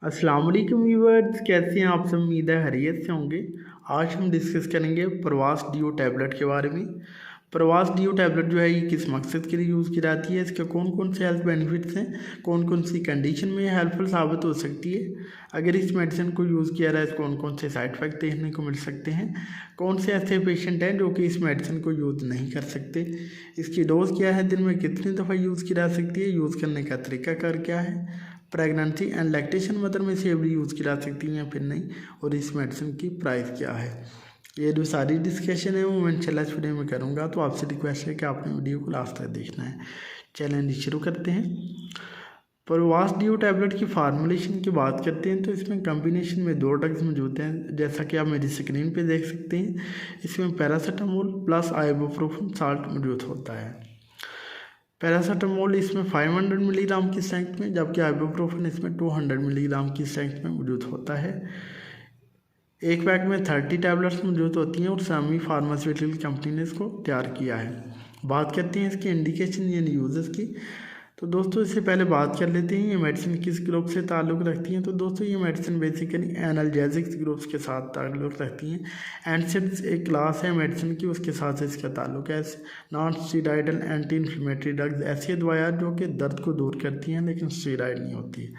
अस्सलाम वालेकुम व्यूअर्स, कैसे हैं आप सब। उम्मीद है खैरियत से होंगे। आज हम डिस्कस करेंगे प्रवास डिओ टैबलेट के बारे में। प्रवास डिओ टैबलेट जो है ये किस मकसद के लिए यूज़ की जाती है, इसके कौन कौन से हेल्थ बेनिफिट्स हैं, कौन कौन सी कंडीशन में हेल्पफुल साबित हो सकती है। अगर इस मेडिसिन को यूज़ किया जाए तो कौन कौन से साइड इफ़ेक्ट देखने को मिल सकते हैं, कौन से ऐसे पेशेंट हैं जो कि इस मेडिसिन को यूज़ नहीं कर सकते, इसकी डोज क्या है, दिन में कितनी दफ़ा यूज़ की जा सकती है, यूज़ करने का तरीकाकार क्या है, प्रेगनेंसी एंड लैक्टेशन मदर में से एवरी यूज़ की जा सकती है या फिर नहीं, और इस मेडिसिन की प्राइस क्या है। ये जो सारी डिस्कशन है वो मैं इंशाल्लाह इस वीडियो में करूँगा, तो आपसे रिक्वेस्ट है कि आपने वीडियो को लास्ट तक देखना है। चैलेंज शुरू करते हैं। प्रवास डिओ टैबलेट की फार्मूलेशन की बात करते हैं तो इसमें कॉम्बिनेशन में 2 ड्रग्स मौजूद हैं, जैसा कि आप मेरी स्क्रीन पे देख सकते हैं। इसमें पैरासीटामोल प्लस आइबुप्रोफेन साल्ट मौजूद होता है। पैरासीटामोल इसमें 500 मिलीग्राम की स्ट्रेंथ में, जबकि आइबुप्रोफेन इसमें 200 मिलीग्राम की स्ट्रेंथ में मौजूद होता है। एक पैक में 30 टैबलेट्स मौजूद होती हैं और सामी फार्मास्यूटिकल कंपनी ने इसको तैयार किया है। बात करते हैं इसकी इंडिकेशन यानी यूजेस की। तो दोस्तों इससे पहले बात कर लेते हैं ये मेडिसिन किस ग्रुप से ताल्लुक़ रखती हैं। तो दोस्तों ये मेडिसिन बेसिकली एनाल्जेसिक्स ग्रुप्स के साथ ताल्लुक़ रखती हैं। एनसेड्स एक क्लास है मेडिसिन की, उसके साथ इसका ताल्लुक़ है। Non steroidal anti inflammatory drugs ऐसी दवाइयाँ जो कि दर्द को दूर करती हैं लेकिन स्टीरॉयड नहीं होती है।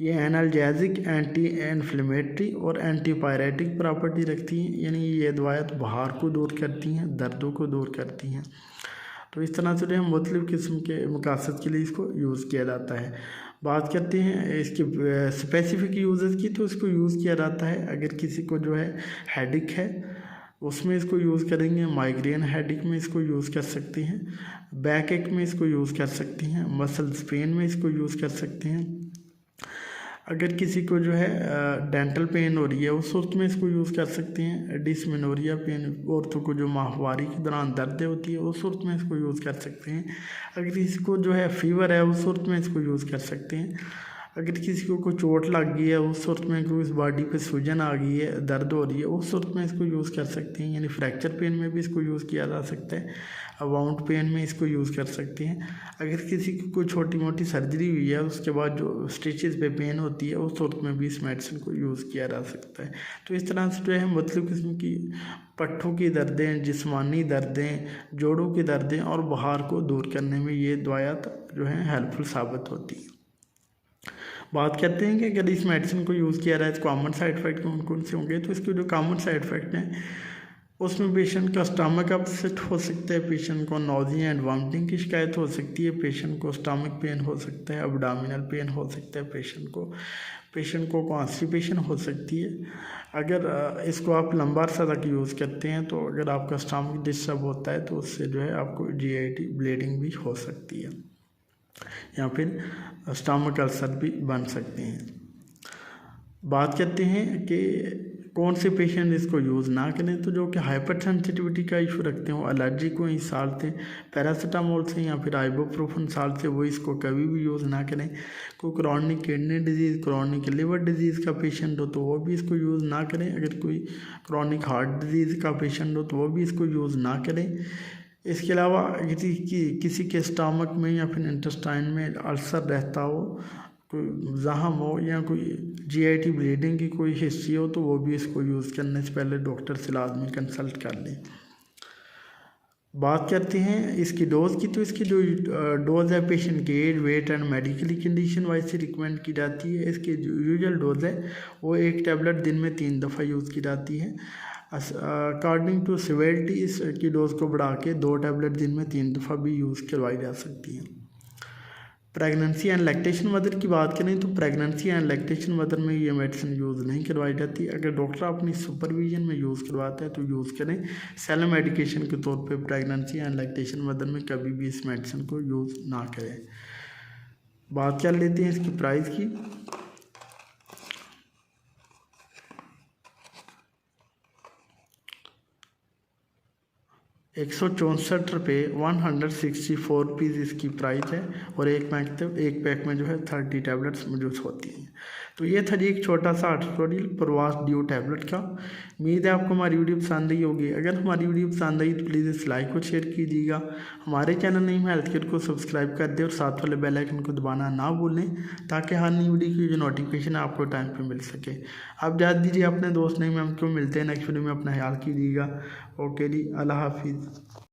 ये एनाल्जेसिक, एंटी इन्फ्लेमेटरी और एंटीपायरेटिक प्रॉपर्टी रखती हैं, यानी ये दवाइयाँ बुखार को दूर करती हैं, दर्दों को दूर करती हैं। तो इस तरह से जो है मुख्तलिफ़ किस्म के मकासद के लिए इसको यूज़ किया जाता है। बात करते हैं इसके स्पेसिफिक यूजेस की। तो इसको यूज़ किया जाता है अगर किसी को जो है हेडिक है उसमें इसको यूज़ करेंगे, माइग्रेन हेडिक में इसको यूज़ कर सकते हैं, बैक एक में इसको यूज़ कर सकते हैं, मसल्स पेन में इसको यूज़ कर सकते हैं। अगर किसी को जो है डेंटल पेन हो रही है उस वक्त में इसको यूज़ कर सकते हैं। डिसमेनोरिया पेन, औरतों को जो माहवारी के दौरान दर्द होती है उस वक्त में इसको यूज़ कर सकते हैं। अगर किसी को जो है फीवर है उस वक्त में इसको यूज़ कर सकते हैं। अगर किसी को कोई चोट लग गई है उस वक्त में, कोई इस बॉडी पे सूजन आ गई है, दर्द हो रही है, उस वक्त में इसको यूज़ कर सकते हैं। यानी फ्रैक्चर पेन में भी इसको यूज़ किया जा सकता है, वाउंड पेन में इसको यूज़ कर सकते हैं। अगर किसी की कोई छोटी मोटी सर्जरी हुई है उसके बाद जो स्टिचेस पे पेन होती है उस वक्त में भी इस मेडिसिन को यूज़ किया जा सकता है। तो इस तरह से जो है मुख्तलिफ़ किस्म की पट्ठों की दर्दें, जिस्मानी दर्दें, जोड़ों की दर्दें और बुखार को दूर करने में ये दवाइयाँ जो हैं हेल्पफुल साबित होती हैं। बात करते हैं कि अगर इस मेडिसिन को यूज़ किया जाए तो कॉमन साइड इफ़ेक्ट कौन कौन से होंगे। तो इसके जो कॉमन साइड इफ़ेक्ट हैं उसमें पेशेंट का स्टमक अपसेट हो सकता है, पेशेंट को नोजिया एंड वॉमिटिंग की शिकायत हो सकती है, पेशेंट को स्टमक पेन हो सकता है, अब्डोमिनल पेन हो सकता है, पेशेंट को कॉन्स्टिपेशन हो सकती है। अगर इसको आप लंबा अरसा तक यूज़ करते हैं तो अगर आपका स्टमक डिस्टर्ब होता है तो उससे जो है आपको GIT ब्लीडिंग भी हो सकती है या फिर स्टमक अल्सर भी बन सकते हैं। बात करते हैं कि कौन से पेशेंट इसको यूज़ ना करें। तो जो कि हाइपर सेंसिटिविटी का इशू रखते हो, एलर्जी को इस साल्ट से, पैरासीटामोल से या फिर आइबुप्रोफेन साल्ट से, वो इसको कभी भी यूज़ ना करें। कोई chronic kidney disease, chronic liver disease का पेशेंट हो तो वो भी इसको यूज़ ना करें। अगर कोई क्रॉनिक हार्ट डिजीज़ का पेशेंट हो तो वो भी इसको यूज़ ना करें। इसके अलावा किसी के स्टमक में या फिर इंटेस्टाइन में अल्सर रहता हो, कोई जख्म हो या कोई GIT ब्लीडिंग की कोई हिस्ट्री हो तो वो भी इसको यूज़ करने से पहले डॉक्टर से लाजमी कंसल्ट कर लें। बात करते हैं इसकी डोज़ की। तो इसकी जो डोज़ है पेशेंट के age, weight and medically condition wise से रिकमेंड की जाती है। इसकी जो यूजुअल डोज़ है वो 1 टैबलेट दिन में 3 दफ़ा यूज़ की जाती है। अकॉर्डिंग टू सिवियरिटी इसकी डोज़ को बढ़ा के 2 टैबलेट दिन में 3 दफ़ा भी यूज़ करवाई जा सकती है। प्रेगनेंसी एंड लैक्टेशन मदर की बात करें तो प्रेगनेंसी एंड लैक्टेशन मदर में ये मेडिसिन यूज़ नहीं करवाई जाती। अगर डॉक्टर अपनी सुपरविजन में यूज़ करवाता है तो यूज़ करें। सेल्फ मेडिकेशन के तौर पे प्रेगनेंसी एंड लैक्टेशन मदर में कभी भी इस मेडिसिन को यूज़ ना करें। बात कर लेते हैं इसकी प्राइस की। 164 रुपये 164 रुपीज़ इसकी प्राइस है। और एक पैक में जो है 30 टैबलेट्स मौजूद होती हैं। तो ये था जी एक छोटा सा ट्यूटोरियल प्रवास डिओ टैबलेट का। उम्मीद है आपको हमारी वीडियो पसंद आई होगी। अगर हमारी वीडियो पसंद आई तो प्लीज़ इस लाइक और शेयर कीजिएगा। हमारे चैनल नेम हेल्थ केयर को सब्सक्राइब कर दें और साथ वाले बेल आइकन को दबाना ना भूलें, ताकि हर नई वीडियो की जो नोटिफिकेशन है आपको टाइम पे मिल सके। आप जा दीजिए अपने दोस्त नहीं, मैम को मिलते हैं नेक्स्ट वीडियो में। अपना ख्याल कीजिएगा। ओके जी, अल्लाह हाफिज़।